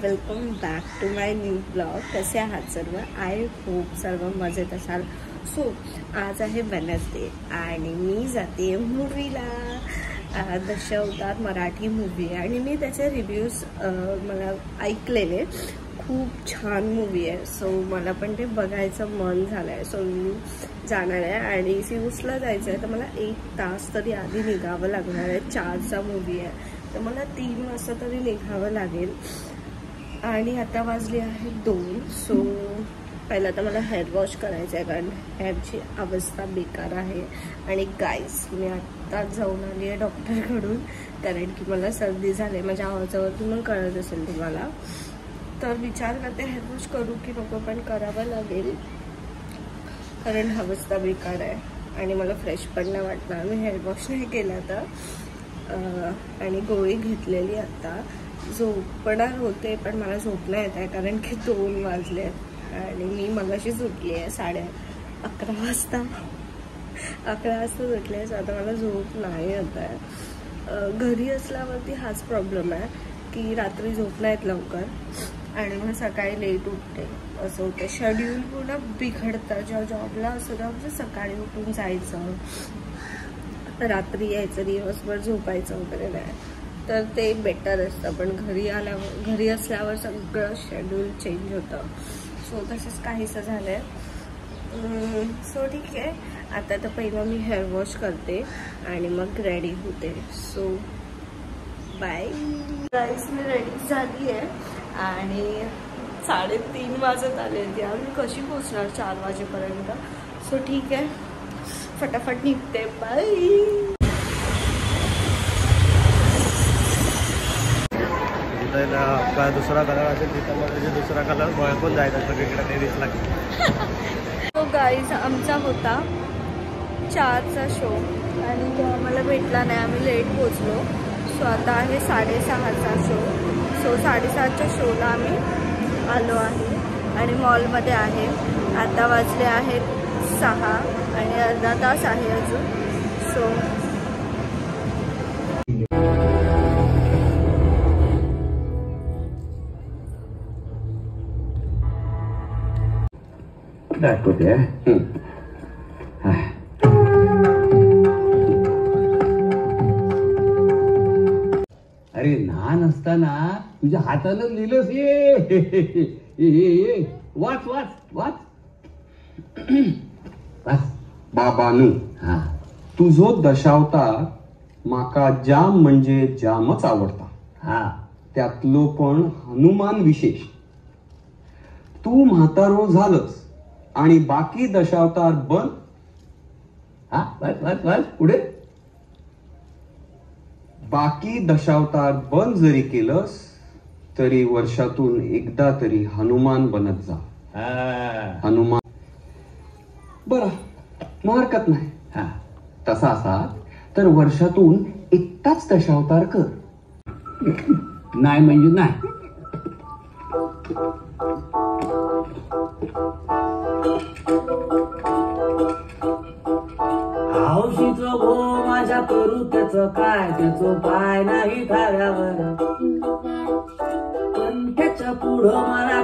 Welcome back to my new blog. कसे आहात सर्व? आय होप सर्व मजेत असाल. सो आज आहे वेडनेसडे आणि मी जाते मूवीला. दशावतार मराठी मूवी आहे आणि मी त्याचे रिव्ह्यूज मला ऐकलेले. खूप छान मूवी आहे. सो मला पण ते बघायचं मन झालं आहे. सो मी जाणार आहे आणि सिऊसला जायचं आहे. तर मला 1 तास तरी आधी निघावं लागणार आहे. 4चा मूवी आहे तर मला 3 वाजता तरी निघावं लागेल. आणि आता वाजले आहे 2. सो पहिला तर मला हेअर वॉश करायचं आहे कारण हेअरची अवस्था बेकार आहे. आणि गाईज मी आत्ताच जाऊन आली आहे डॉक्टरकडून कारण की मला सर्दी झाली. माझ्या आवाजावरून कळत असेल तुम्हाला. तर विचार करते हेअर वॉश करू की नको, पण करावं लागेल कारण अवस्था बेकार आहे आणि मला फ्रेश पण नाही वाटणार. मी हेअर वॉश नाही केला तर आणि गोळी घेतलेली. आता झोपणार होते पण मला झोप नाही येत आहे कारण की 2 वाजले आणि मी मगाशी झोपली आहे 11:30 वाजता. 11 वाजता झोपले. सो आता मला झोप नाही येत आहे. घरी असल्यावरती हाच प्रॉब्लेम आहे की रात्री झोप नाही येत लवकर आणि मग सकाळी लेट उठते. असं होतं. शेड्यूल पूर्ण बिघडतं. जेव्हा जॉबला असं तेव्हा म्हणजे सकाळी उठून जायचं, रात्री यायचं, दिवसभर झोपायचं वगैरे नाही. तर ते बेटर असतं. पण घरी असल्यावर सगळं शेड्यूल चेंज होतं. सो तसंच काहीसं झालं आहे. सो ठीक आहे. आता तर पहिलं मी हेअर वॉश करते आणि मग रेडी होते. सो बाय गाईस. मी रेडी झाली आहे आणि 3:30 वाजत आले. यार मी कशी पोचणार 4 वाजेपर्यंत. सो ठीक आहे, फटाफट निघते. बाय. का दुसरा कलर असेल तिथं मग त्याचे दुसरा कलर ओळखून जायचा सगळीकडे ते दिसला. तो गाईज आमचा होता 4चा शो आणि तो आम्हाला भेटला नाही. आम्ही लेट पोचलो. सो आता आहे 6:30चा शो. सो 7:30च्या शोला आम्ही आलो आहे आणि मॉलमध्ये आहे. आता वाजले आहेत 6 आणि अर्धा तास आहे अजून. सो दाखवते. अरे लहान असताना तुझ्या हातानं लिहिलंस. ये वाच वाच वाच वाच. बाबानू, हा, तुझो दशावतार माका जाम म्हणजे जामच आवडता. हा, त्यातलो पण हनुमान विशेष. तू म्हातारो झालंस आणि बाकी दशावतार बंद. हा, वाच वाच वाच पुढे. बाकी दशावतार बंद जरी केलंस तरी वर्षातून एकदा तरी हनुमान बनत जा. हा, हनुमान. बरं, मग हरकत नाही. हा, तसा असा तर वर्षातून एकटाच दशावतार कर. नाही म्हणजे नाही. हौशीचं भो माझ्या करू त्याचं काय, त्याचं पाय नाही धाव्यावर पण त्याच्या पुढं मला